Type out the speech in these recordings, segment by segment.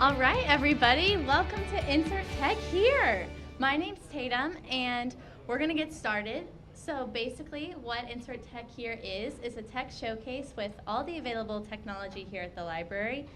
All right, everybody, welcome to Insert Tech Here. My name's Tatum, and we're going to get started. So basically, what Insert Tech Here is a tech showcase with all the available technology here at the library,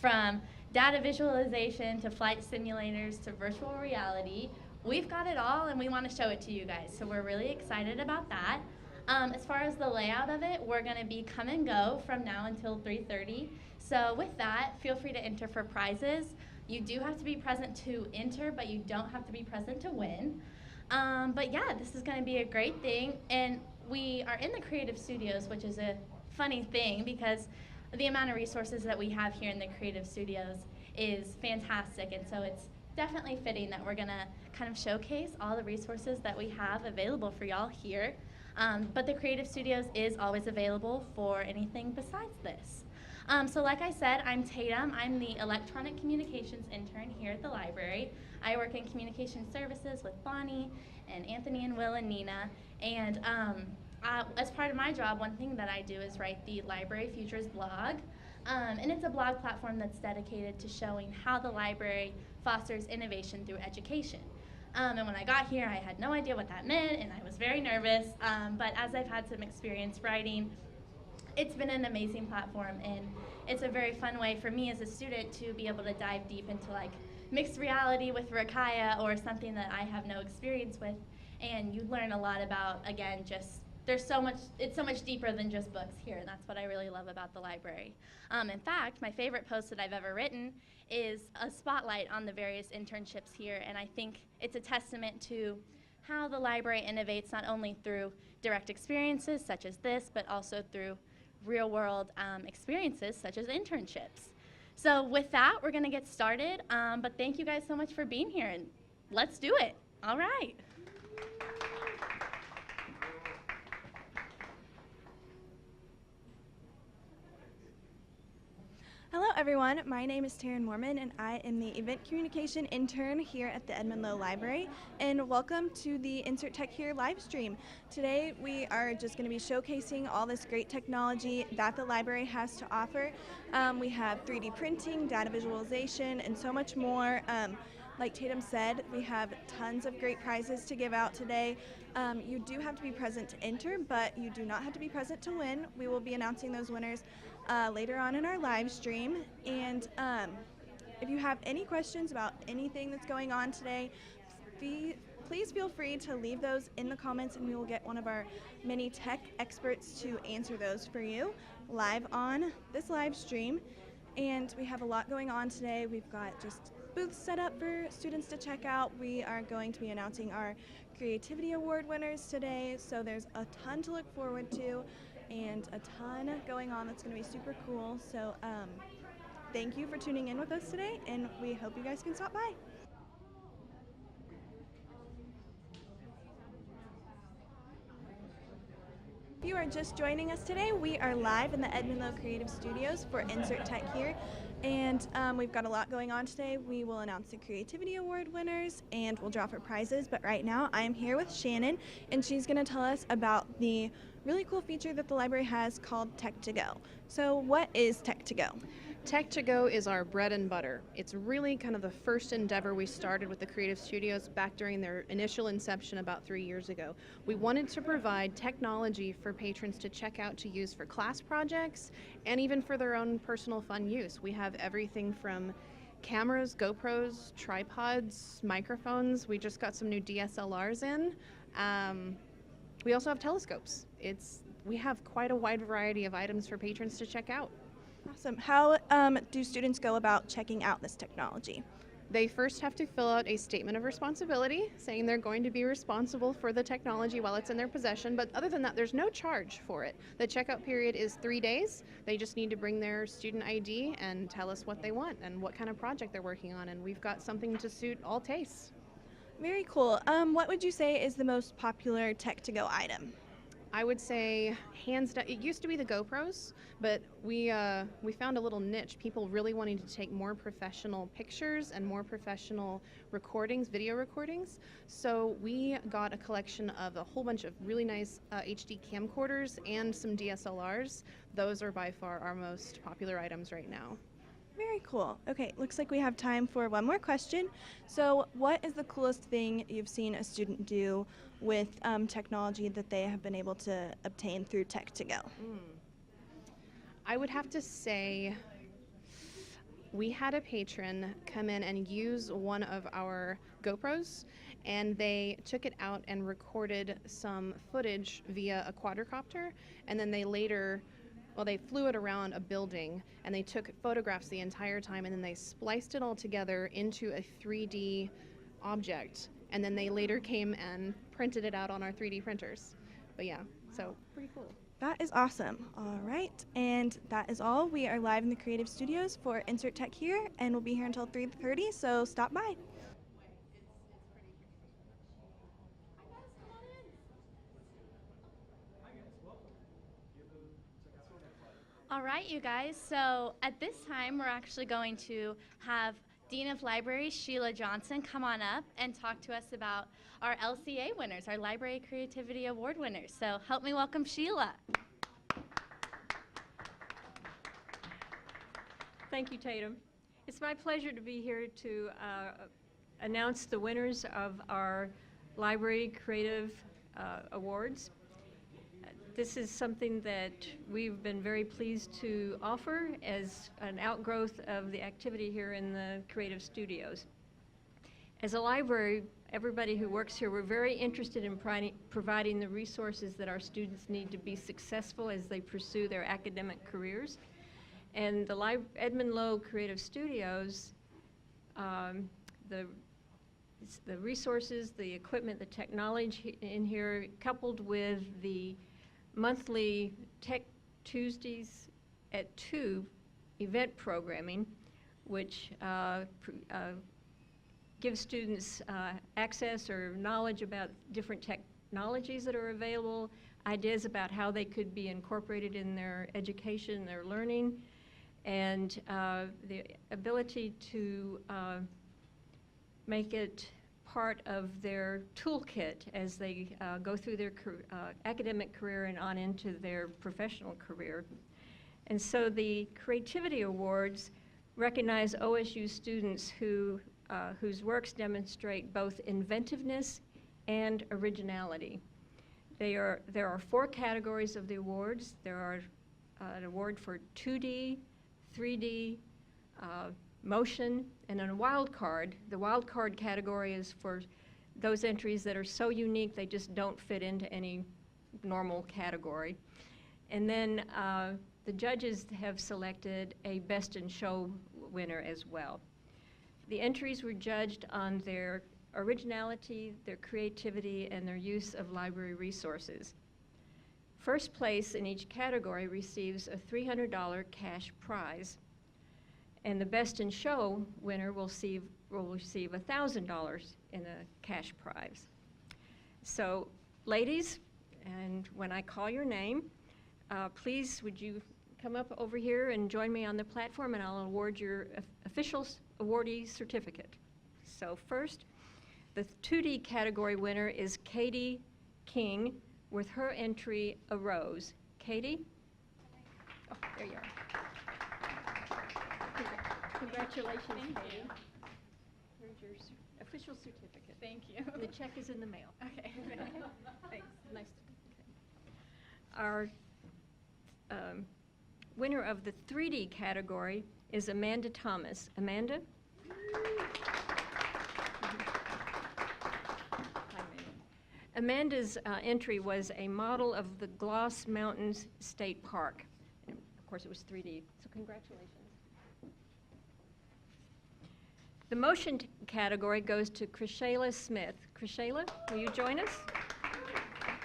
from data visualization to flight simulators to virtual reality. We've got it all, and we want to show it to you guys, so we're really excited about that. As far as the layout of it, we're going to be come and go from now until 3:30. So with that, feel free to enter for prizes. You do have to be present to enter, but you don't have to be present to win. But yeah, this is going to be a great thing. And we are in the Creative Studios, which is a funny thing because the amount of resources that we have here in the Creative Studios is fantastic. And so it's definitely fitting that we're going to kind of showcase all the resources that we have available for y'all here. But the Creative Studios is always available for anything besides this. So like I said, I'm Tatum. I'm the Electronic Communications Intern here at the library. I work in Communication Services with Bonnie and Anthony and Will and Nina. And as part of my job, one thing that I do is write the Library Futures blog. And it's a blog platform that's dedicated to showing how the library fosters innovation through education. And when I got here, I had no idea what that meant, and I was very nervous. But as I've had some experience writing, it's been an amazing platform, and it's a very fun way for me as a student to be able to dive deep into like mixed reality with Rakaya or something that I have no experience with. And you learn a lot about, again, just there's so much, it's so much deeper than just books here, and that's what I really love about the library. In fact, my favorite post that I've ever written is a spotlight on the various internships here, and I think it's a testament to how the library innovates not only through direct experiences such as this, but also through real-world experiences such as internships. So with that, we're going to get started, but thank you guys so much for being here, and let's do it. All right. Hello everyone, my name is Taryn Mormon and I am the Event Communication Intern here at the Edmon Low Library, and welcome to the Insert Tech Here live stream. Today we are just going to be showcasing all this great technology that the library has to offer. We have 3D printing, data visualization, and so much more. Like Tatum said, we have tons of great prizes to give out today. You do have to be present to enter, but you do not have to be present to win. We will be announcing those winners later on in our live stream. And if you have any questions about anything that's going on today, please feel free to leave those in the comments, and we will get one of our many tech experts to answer those for you live on this live stream. And we have a lot going on today. We've got just booths set up for students to check out. We are going to be announcing our Creativity Award winners today, so there's a ton to look forward to and a ton going on that's going to be super cool. So thank you for tuning in with us today, and we hope you guys can stop by. If you are just joining us today, we are live in the Edmon Low Creative Studios for Insert Tech Here, and we've got a lot going on today. We will announce the Creativity Award winners and we'll draw for prizes, but right now I am here with Shannon, and she's going to tell us about the really cool feature that the library has called Tech to Go. So what is Tech to Go? Tech to Go is our bread and butter. It's really kind of the first endeavor we started with the Creative Studios back during their initial inception about 3 years ago. We wanted to provide technology for patrons to check out to use for class projects and even for their own personal fun use. We have everything from cameras, GoPros, tripods, microphones. We just got some new DSLRs in. We also have telescopes. We have quite a wide variety of items for patrons to check out. Awesome. How do students go about checking out this technology? They first have to fill out a statement of responsibility saying they're going to be responsible for the technology while it's in their possession, but other than that, there's no charge for it. The checkout period is 3 days. They just need to bring their student ID and tell us what they want and what kind of project they're working on, and we've got something to suit all tastes. Very cool. What would you say is the most popular Tech to Go item? I would say hands down, it used to be the GoPros, but we found a little niche, people really wanting to take more professional pictures and more professional recordings, video recordings. So we got a collection of a whole bunch of really nice HD camcorders and some DSLRs. Those are by far our most popular items right now. Very cool. Okay, looks like we have time for one more question. So, what is the coolest thing you've seen a student do with technology that they have been able to obtain through Tech to Go? I would have to say we had a patron come in and use one of our GoPros, and they took it out and recorded some footage via a quadricopter, and then they later, well, they flew it around a building, and they took photographs the entire time, and then they spliced it all together into a 3D object, and then they later came and printed it out on our 3D printers. But yeah, so pretty cool. That is awesome. All right, and that is all. We are live in the Creative Studios for Insert Tech Here, and we'll be here until 3:30, so stop by. All right, you guys. So at this time, we're actually going to have Dean of Libraries, Shayla Johnson, come on up and talk to us about our LCA winners, our Library Creativity Award winners. So help me welcome Shayla. Thank you, Tatum. It's my pleasure to be here to announce the winners of our Library Creative Awards. This is something that we've been very pleased to offer as an outgrowth of the activity here in the Creative Studios. As a library, everybody who works here, we're very interested in providing the resources that our students need to be successful as they pursue their academic careers. And the Edmon Low Creative Studios, the resources, the equipment, the technology in here, coupled with the monthly Tech Tuesdays at 2 event programming, which gives students access or knowledge about different technologies that are available, ideas about how they could be incorporated in their education, their learning, and the ability to make it part of their toolkit as they go through their academic career and on into their professional career. And so the Creativity Awards recognize OSU students whose works demonstrate both inventiveness and originality. There are 4 categories of the awards. There are an award for 2D, 3D, motion, and a wild card. The wild card category is for those entries that are so unique they just don't fit into any normal category. And then the judges have selected a Best in Show winner as well. The entries were judged on their originality, their creativity, and their use of library resources. First place in each category receives a $300 cash prize, and the Best in Show winner will receive $1,000 in a cash prize. So, ladies, and when I call your name, please would you come up over here and join me on the platform, and I'll award your official awardee certificate. So first, the 2D category winner is Katie King with her entry, A Rose. Katie? Oh, there you are. Congratulations, Katie. Here's your official certificate. Thank you. The check is in the mail. Okay. Thanks. Nice. Our winner of the 3D category is Amanda Thomas. Amanda? Amanda's entry was a model of the Gloss Mountains State Park. And of course, it was 3D, so congratulations. The motion category goes to Shayla Smith. Shayla, will you join us?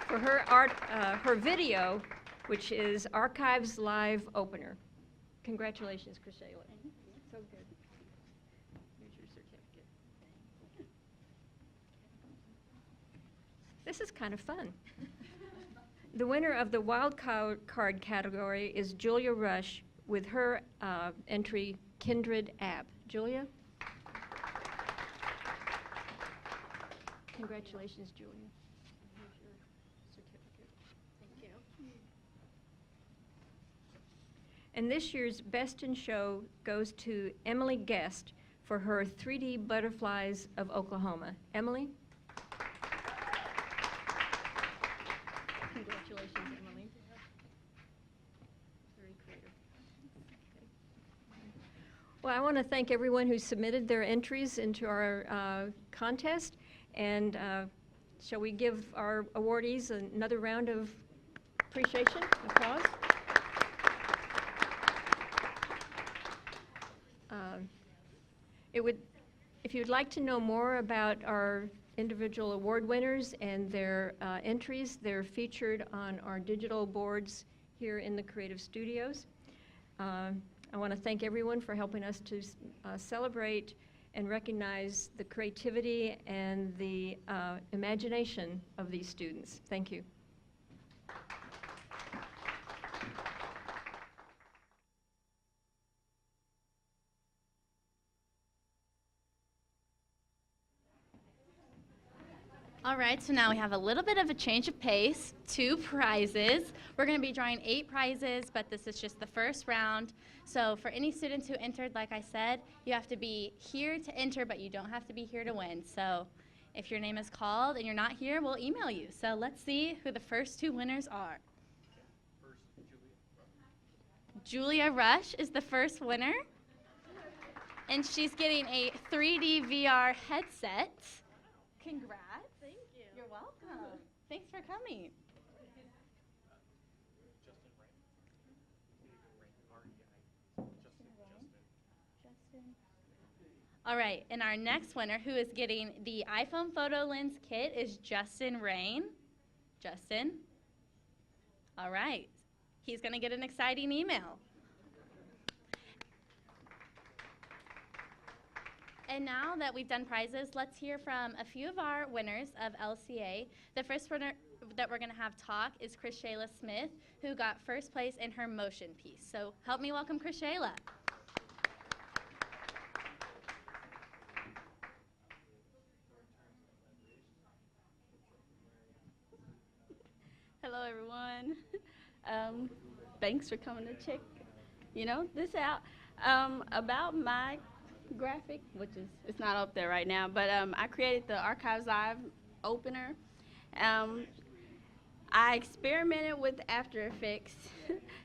For her her video, which is Archives Live Opener. Congratulations, Shayla. So good. Here's your certificate. This is kind of fun. The winner of the wild card category is Julia Rush with her entry, Kindred App. Julia? Congratulations, Julia. Here's your certificate. Thank you. And this year's Best in Show goes to Emily Guest for her 3D Butterflies of Oklahoma. Emily? Congratulations, Emily. Very creative. Well, I want to thank everyone who submitted their entries into our contest. And shall we give our awardees another round of appreciation, applause? If you'd like to know more about our individual award winners and their entries, they're featured on our digital boards here in the Creative Studios. I want to thank everyone for helping us to celebrate and recognize the creativity and the imagination of these students. Thank you. All right, so now we have a little bit of a change of pace, 2 prizes. We're going to be drawing 8 prizes, but this is just the first round. So for any students who entered, like I said, you have to be here to enter, but you don't have to be here to win. So if your name is called and you're not here, we'll email you. So let's see who the first 2 winners are. First, Julia Rush is the first winner, and she's getting a 3D VR headset. Congrats. Thank you. You're welcome. Thanks for coming. Justin. All right, and our next winner, who is getting the iPhone photo lens kit, is Justin Rain. Justin. All right. He's going to get an exciting email. And now that we've done prizes, let's hear from a few of our winners of LCA. The first winner that we're going to have talk is Shayla Smith, who got first place in her motion piece. So help me welcome Shayla. Hello, everyone. Thanks for coming to check, this out. About my graphic, which is, it's not up there right now, but I created the Archives Live opener. I experimented with After Effects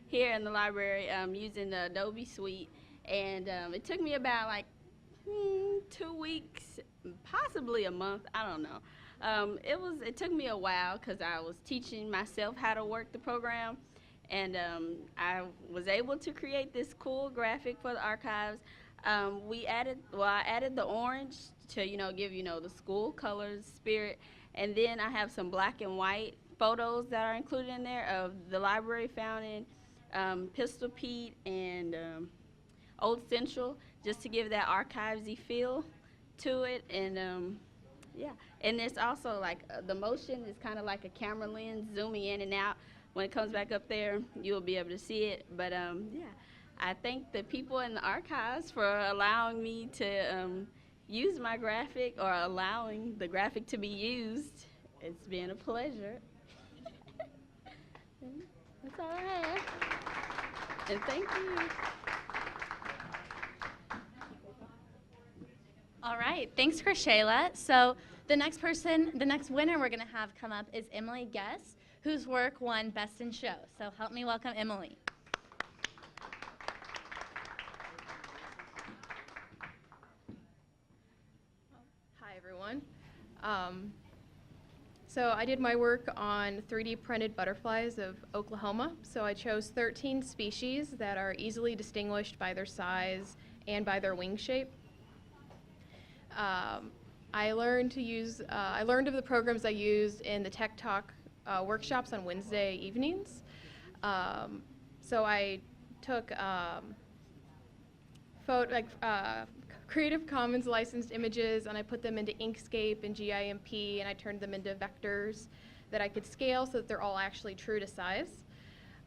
here in the library using the Adobe suite, and it took me about like 2 weeks, possibly a month, I don't know. It took me a while because I was teaching myself how to work the program, and I was able to create this cool graphic for the archives. I added the orange to, give, the school colors, spirit, and then I have some black and white photos that are included in there of the library found in Pistol Pete and Old Central, just to give that archivesy feel to it. And yeah, and it's also like the motion is kind of like a camera lens zooming in and out. When it comes back up there, you'll be able to see it. But yeah, I thank the people in the archives for allowing me to use my graphic, or allowing the graphic to be used. It's been a pleasure. That's all I have. And thank you. All right, thanks Shayla. So the next winner we're going to have come up is Emily Guest, whose work won Best in Show. So help me welcome Emily. Hi, everyone. So I did my work on 3D printed butterflies of Oklahoma. So I chose 13 species that are easily distinguished by their size and by their wing shape. I learned of the programs I used in the Tech Talk workshops on Wednesday evenings. So I took Creative Commons licensed images, and I put them into Inkscape and GIMP, and I turned them into vectors that I could scale so that they're all actually true to size.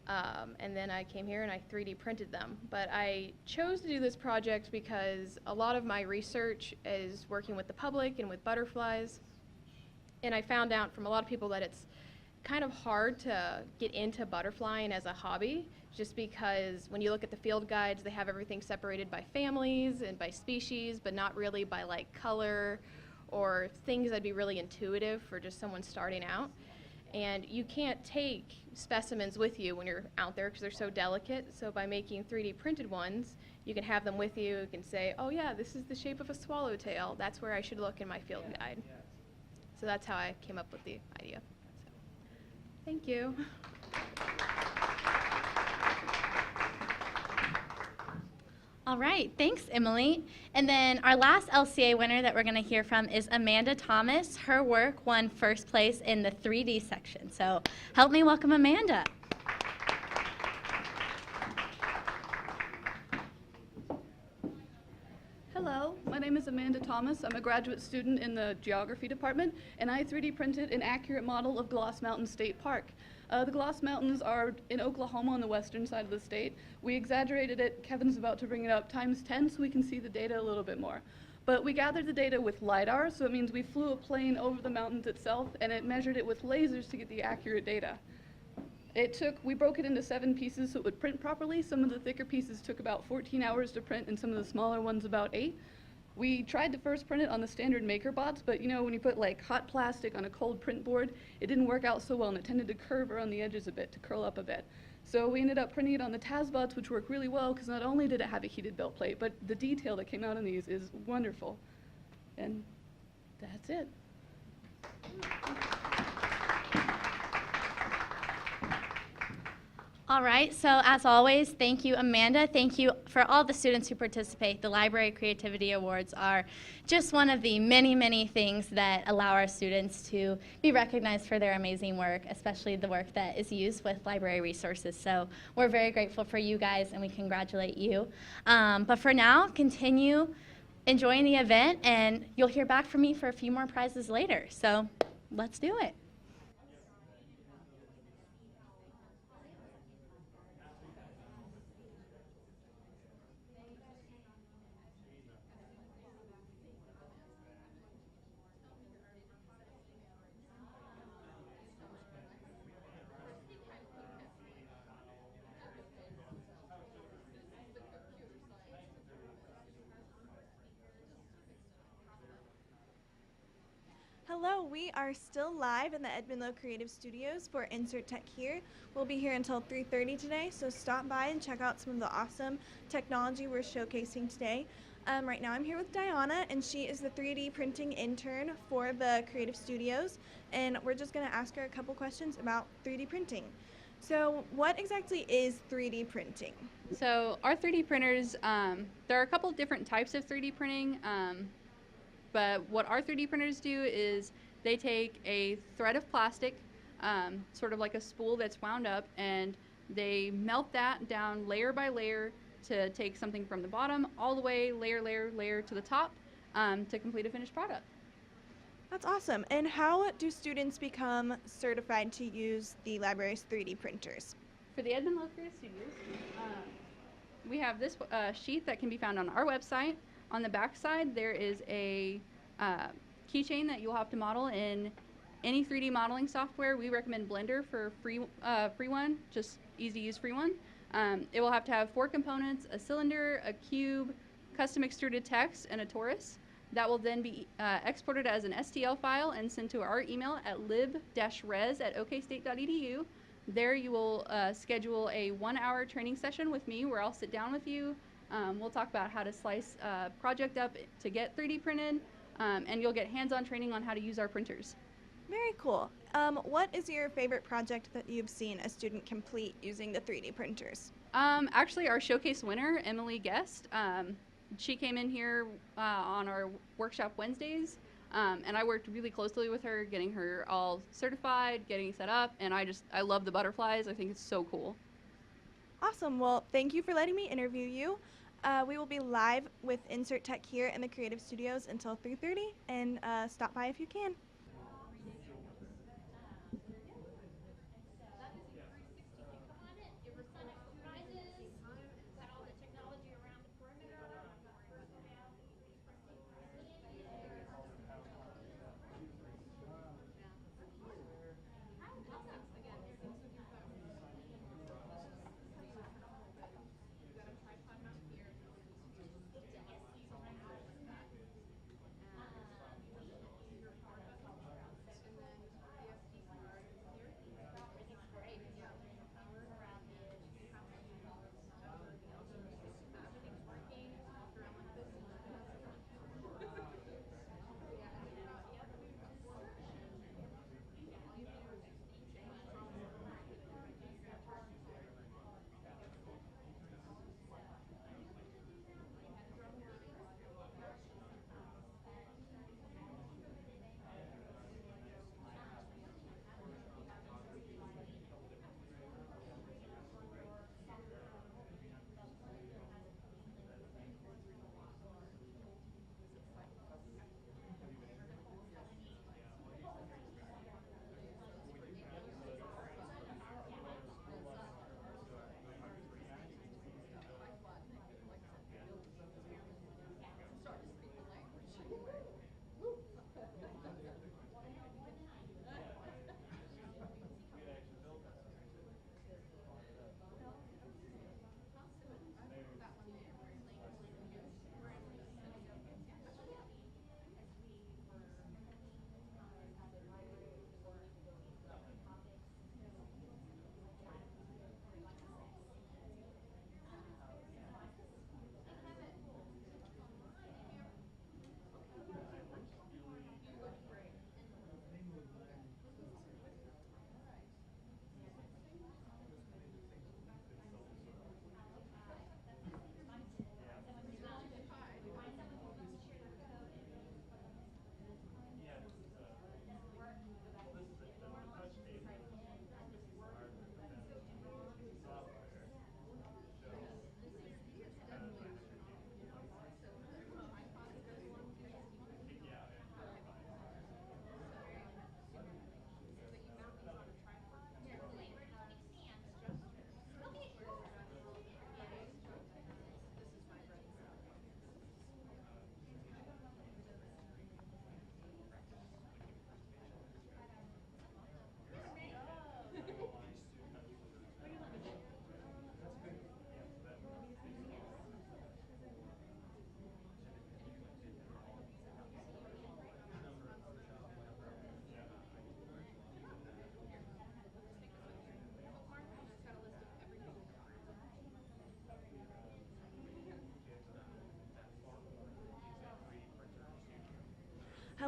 And then I came here and I 3D printed them. But I chose to do this project because a lot of my research is working with the public and with butterflies. And I found out from a lot of people that kind of hard to get into butterflying as a hobby, just because when you look at the field guides, they have everything separated by families and by species, but not really by like color or things that'd be really intuitive for just someone starting out. And you can't take specimens with you when you're out there because they're so delicate. So by making 3D printed ones, you can have them with you. You can say, oh yeah, this is the shape of a swallowtail. That's where I should look in my field guide. So that's how I came up with the idea. So, thank you. All right, thanks, Emily. And then our last LCA winner that we're going to hear from is Amanda Thomas. Her work won first place in the 3D section. So help me welcome Amanda. Hello, my name is Amanda Thomas. I'm a graduate student in the geography department, and I 3D printed an accurate model of Gloss Mountain State Park. The Gloss Mountains are in Oklahoma on the western side of the state. We exaggerated it, Kevin's about to bring it up, times 10 so we can see the data a little bit more. But we gathered the data with LiDAR, so it means we flew a plane over the mountains itself, and it measured it with lasers to get the accurate data. We broke it into 7 pieces so it would print properly. Some of the thicker pieces took about 14 hours to print, and some of the smaller ones about 8. We tried to first print it on the standard MakerBots, but you know, when you put like hot plastic on a cold print board, it didn't work out so well, and it tended to curve around the edges a bit, to curl up a bit. So we ended up printing it on the TazBots, which work really well, because not only did it have a heated build plate, but the detail that came out on these is wonderful. And that's it. All right, so as always, thank you, Amanda. Thank you for all the students who participate. The Library Creativity Awards are just one of the many, many things that allow our students to be recognized for their amazing work, especially the work that is used with library resources. So we're very grateful for you guys, and we congratulate you. But for now, continue enjoying the event, and you'll hear back from me for a few more prizes later. So let's do it. Hello, we are still live in the Edmon Low Creative Studios for Insert Tech Here. We'll be here until 3:30 today, so stop by and check out some of the awesome technology we're showcasing today. Right now I'm here with Diana, and she is the 3D printing intern for the Creative Studios, and we're just going to ask her a couple questions about 3D printing. So what exactly is 3D printing? So our 3D printers, there are a couple different types of 3D printing. But what our 3D printers do is they take a thread of plastic, sort of like a spool that's wound up, and they melt that down layer by layer to take something from the bottom all the way layer to the top to complete a finished product. That's awesome. And how do students become certified to use the library's 3D printers? For the Edmon Low Creative Studios, we have this sheet that can be found on our website. On the back side, there is a keychain that you'll have to model in any 3D modeling software. We recommend Blender for free one, just easy to use free one. It will have to have 4 components: a cylinder, a cube, custom extruded text, and a torus. That will then be exported as an STL file and sent to our email at lib-res@okstate.edu. There you will schedule a 1-hour training session with me where I'll sit down with you. We'll talk about how to slice a project up to get 3D printed, and you'll get hands-on training on how to use our printers. Very cool. What is your favorite project that you've seen a student complete using the 3D printers? Actually, our showcase winner, Emily Guest, she came in here on our workshop Wednesdays, and I worked really closely with her, getting her all certified, getting set up, and I love the butterflies. I think it's so cool. Awesome. Well, thank you for letting me interview you. We will be live with Insert Tech here in the Creative Studios until 3:30, and stop by if you can.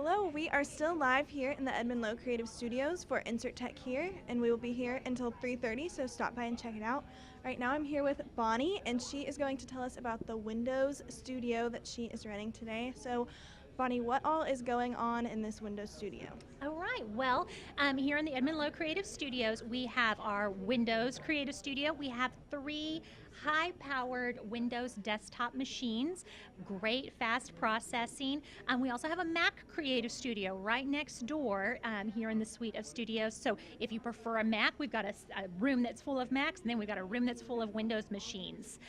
Hello, we are still live here in the Edmon Low Creative Studios for Insert Tech Here, and we will be here until 3:30, so stop by and check it out. Right now I'm here with Bonnie, and she is going to tell us about the Windows Studio that she is running today. So, Bonnie, what all is going on in this Windows Studio? All right, well, here in the Edmon Low Creative Studios, we have our Windows Creative Studio. We have 3 high-powered Windows desktop machines, great fast processing. We also have a Mac Creative Studio right next door here in the suite of studios. So if you prefer a Mac, we've got a room that's full of Macs, and then we've got a room that's full of Windows machines.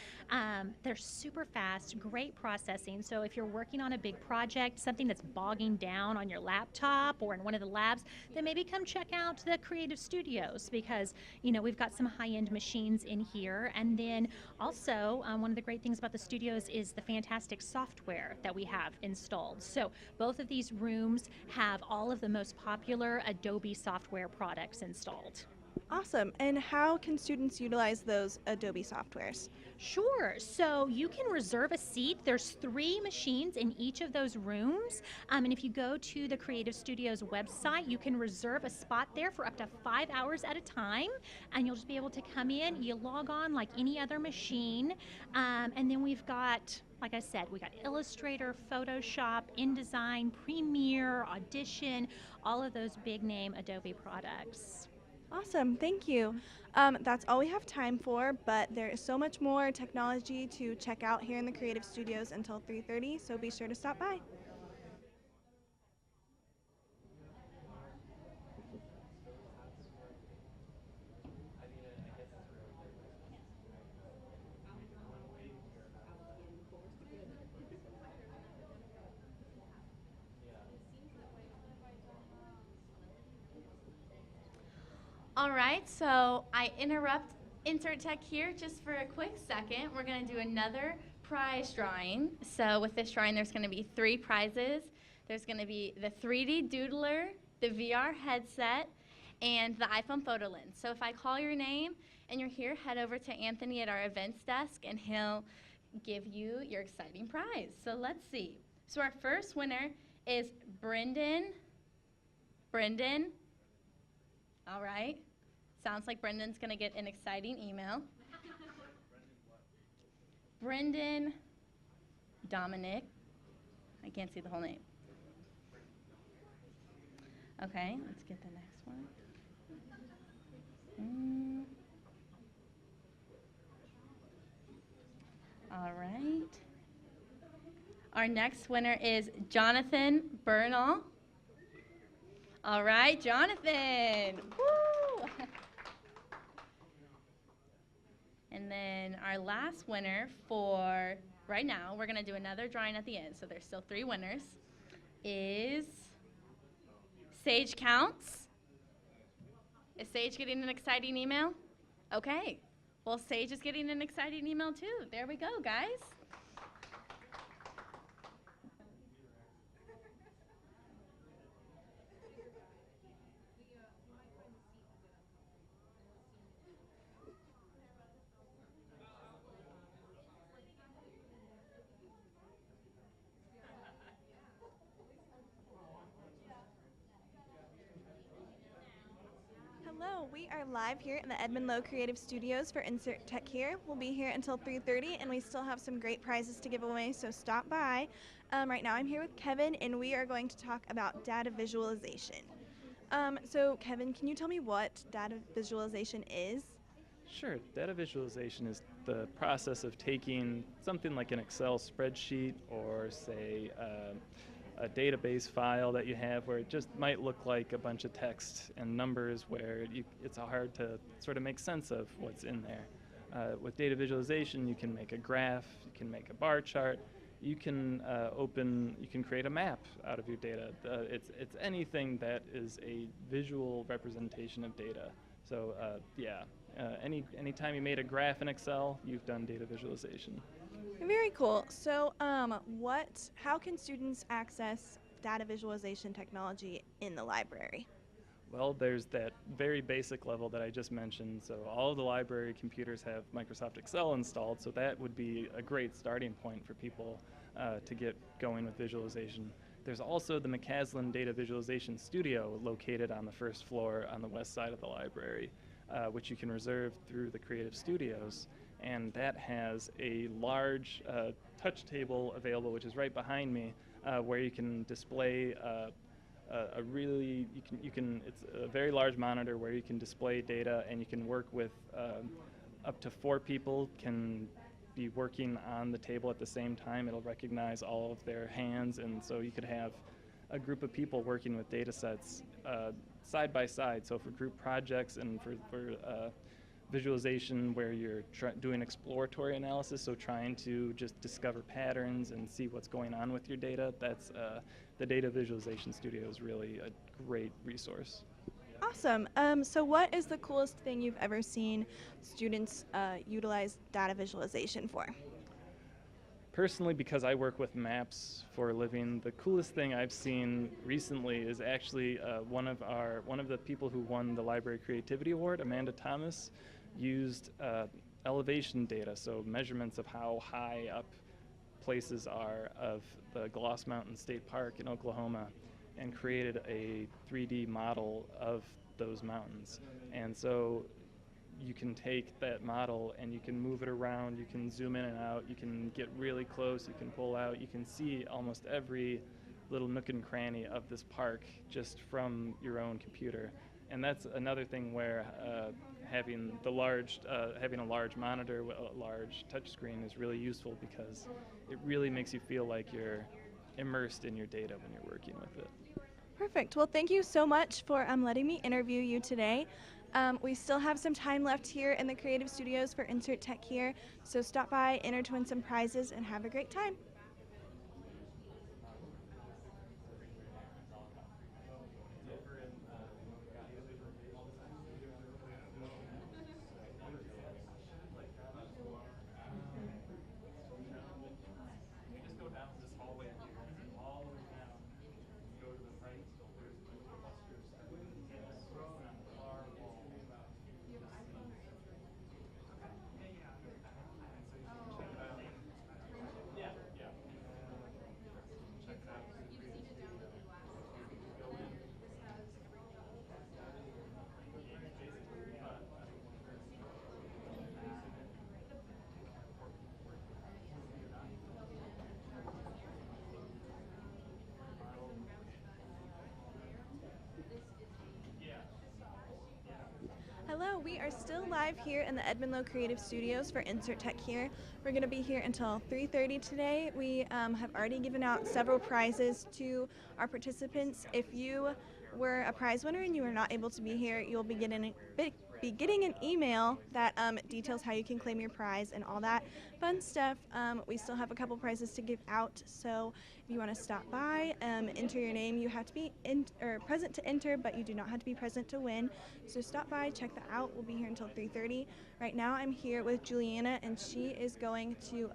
They're super fast, great processing. So if you're working on a big project, something that's bogging down on your laptop or in one of the labs, then maybe come check out the Creative Studios, because we've got some high-end machines in here. And then also, one of the great things about the studios is the fantastic software that we have installed. So both of these rooms have all of the most popular Adobe software products installed. Awesome. And how can students utilize those Adobe softwares? Sure. So you can reserve a seat. There's 3 machines in each of those rooms. And if you go to the Creative Studios website, you can reserve a spot there for up to 5 hours at a time. And you'll just be able to come in, you log on like any other machine. And then we've got, like I said, we got Illustrator, Photoshop, InDesign, Premiere, Audition, all of those big name Adobe products. Awesome, thank you. That's all we have time for, but there is so much more technology to check out here in the Creative Studios until 3:30, so be sure to stop by. All right, so I interrupt Insert Tech here just for a quick second. We're going to do another prize drawing. So with this drawing, there's going to be 3 prizes. There's going to be the 3D Doodler, the VR headset, and the iPhone photo lens. So if I call your name and you're here, head over to Anthony at our events desk, and he'll give you your exciting prize. So let's see. So our first winner is Brendan. All right. Sounds like Brendan's going to get an exciting email. Brendan Dominic. I can't see the whole name. Okay, let's get the next one. All right. Our next winner is Jonathan Bernal. All right, Jonathan. Woo! And then our last winner for right now, we're going to do another drawing at the end, so there's still 3 winners, is Sage Counts. Is Sage getting an exciting email? Okay. Well, Sage is getting an exciting email too. There we go, guys. Hello, we are live here in the Edmon Low Creative Studios for Insert Tech Here. We'll be here until 3:30, and we still have some great prizes to give away, so stop by. Right now I'm here with Kevin, and we are going to talk about data visualization. So Kevin, can you tell me what data visualization is? Sure. Data visualization is the process of taking something like an Excel spreadsheet or, say, a database file that you have where it just might look like a bunch of text and numbers where it's hard to sort of make sense of what's in there. With data visualization, you can make a graph, you can make a bar chart, you can you can create a map out of your data. It's anything that is a visual representation of data. So anytime you made a graph in Excel, you've done data visualization. Very cool. So how can students access data visualization technology in the library? Well, there's that very basic level that I just mentioned. So all of the library computers have Microsoft Excel installed, so that would be a great starting point for people to get going with visualization. There's also the Mccaslin Data Visualization Studio located on the first floor on the west side of the library, which you can reserve through the Creative Studios. And that has a large touch table available, which is right behind me, where you can display it's a very large monitor where you can display data, and you can work with up to 4 people can be working on the table at the same time. It'll recognize all of their hands, and so you could have a group of people working with data sets side by side. So for group projects and for visualization where you're doing exploratory analysis, so trying to just discover patterns and see what's going on with your data, that's the Data Visualization Studio is really a great resource. Awesome. So what is the coolest thing you've ever seen students utilize data visualization for? Personally, because I work with maps for a living, the coolest thing I've seen recently is actually one of the people who won the Library Creativity Award, Amanda Thomas, used elevation data, so measurements of how high up places are of the Gloss Mountain State Park in Oklahoma, and created a 3D model of those mountains. And so you can take that model and you can move it around, you can zoom in and out, you can get really close, you can pull out, you can see almost every little nook and cranny of this park just from your own computer. And that's another thing where having a large monitor with a large touchscreen is really useful, because it really makes you feel like you're immersed in your data when you're working with it. Perfect. Well, thank you so much for letting me interview you today. We still have some time left here in the Creative Studios for Insert Tech Here, so stop by, enter to win some prizes, and have a great time. Hello, we are still live here in the Edmon Low Creative Studios for Insert Tech Here. We're going to be here until 3:30 today. We have already given out several prizes to our participants. If you were a prize winner and you were not able to be here, you'll be getting an email that details how you can claim your prize and all that fun stuff. We still have a couple prizes to give out, so if you want to stop by, enter your name. You have to be present to enter, but you do not have to be present to win. So stop by, check that out. We'll be here until 3:30. Right now I'm here with Juliana, and she is going to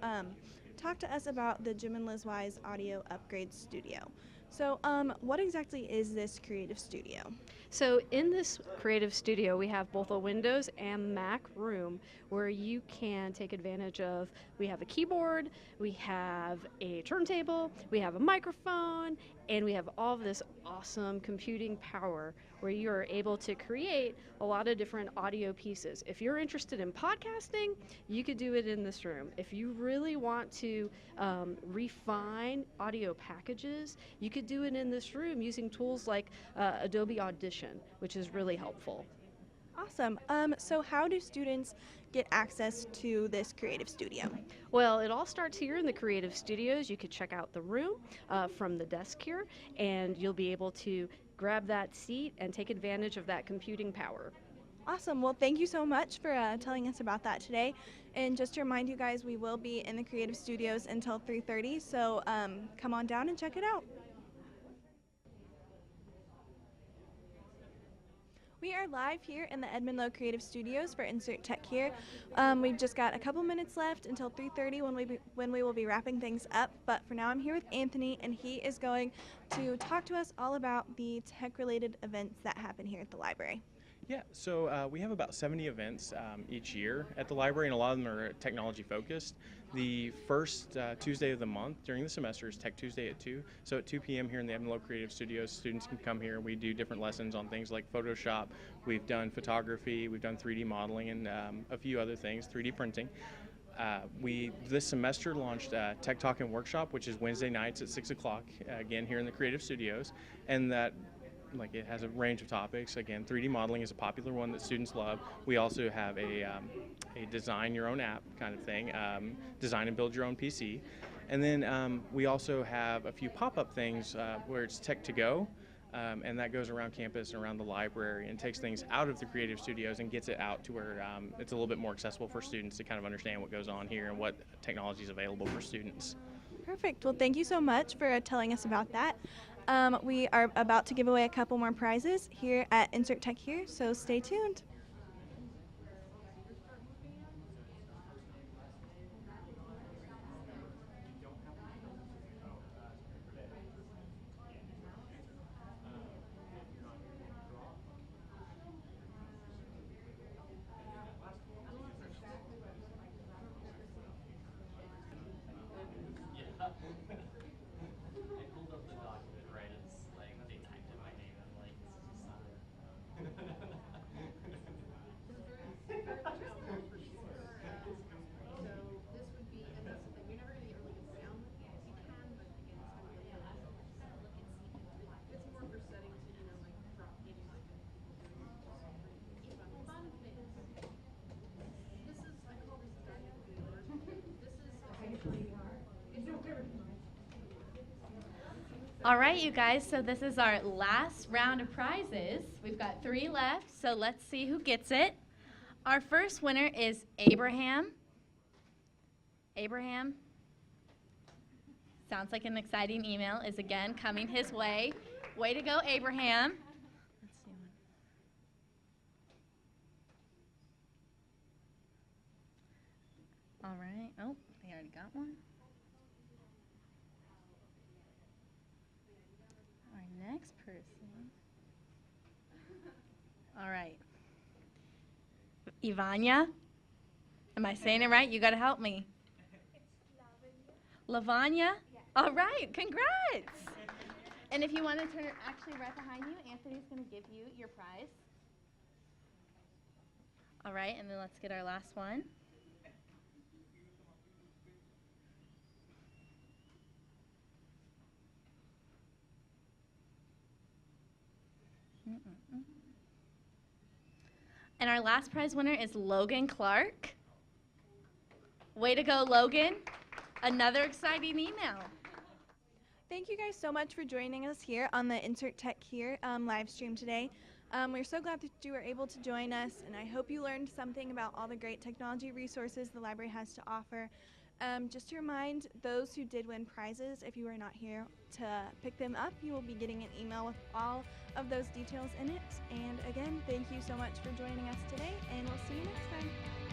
talk to us about the Jim and Liz Wise Audio Upgrade Studio. So what exactly is this creative studio? So in this creative studio, we have both a Windows and Mac room where you can take advantage of, we have a keyboard, we have a turntable, we have a microphone, and we have all of this awesome computing power where you are able to create a lot of different audio pieces. If you're interested in podcasting, you could do it in this room. If you really want to refine audio packages, you could do it in this room using tools like Adobe Audition, which is really helpful. Awesome. So how do students get access to this creative studio? Well, it all starts here in the Creative Studios. You could check out the room from the desk here, and you'll be able to grab that seat and take advantage of that computing power. Awesome. Well, thank you so much for telling us about that today. And just to remind you guys, we will be in the Creative Studios until 3:30, so come on down and check it out. We are live here in the Edmon Low Creative Studios for Insert Tech Here. We've just got a couple minutes left until 3:30 when we will be wrapping things up. But for now, I'm here with Anthony, and he is going to talk to us all about the tech-related events that happen here at the library. Yeah, so we have about 70 events each year at the library, and a lot of them are technology focused. The first Tuesday of the month during the semester is Tech Tuesday at 2. So at 2 p.m. here in the Edmon Low Creative Studios, students can come here. We do different lessons on things like Photoshop. We've done photography, we've done 3D modeling, and a few other things, 3D printing. We this semester launched Tech Talk and Workshop, which is Wednesday nights at 6 o'clock, again here in the Creative Studios, and that it has a range of topics. Again, 3D modeling is a popular one that students love. We also have a design your own app kind of thing, design and build your own PC. And then we also have a few pop-up things where it's tech to go, and that goes around campus and around the library and takes things out of the Creative Studios and gets it out to where it's a little bit more accessible for students to kind of understand what goes on here and what technology is available for students. Perfect. Well, thank you so much for telling us about that. We are about to give away a couple more prizes here at Insert Tech Here, so stay tuned. All right, you guys, so this is our last round of prizes. We've got 3 left, so let's see who gets it. Our first winner is Abraham. Abraham, sounds like an exciting email is again coming his way. Way to go, Abraham. Let's see one. All right, oh, they already got one. Next person. All right. Ivania. Am I saying it right? You got to help me. It's Lavanya. Yeah. All right. Congrats. And if you want to turn it actually right behind you, Anthony's going to give you your prize. All right. And then let's get our last one. And our last prize winner is Logan Clark. Way to go, Logan. Another exciting email. Thank you guys so much for joining us here on the Insert Tech Here live stream today. We're so glad that you were able to join us, and I hope you learned something about all the great technology resources the library has to offer. Just to remind those who did win prizes, if you were not here to pick them up, you will be getting an email with all of those details in it. And again, thank you so much for joining us today, and we'll see you next time.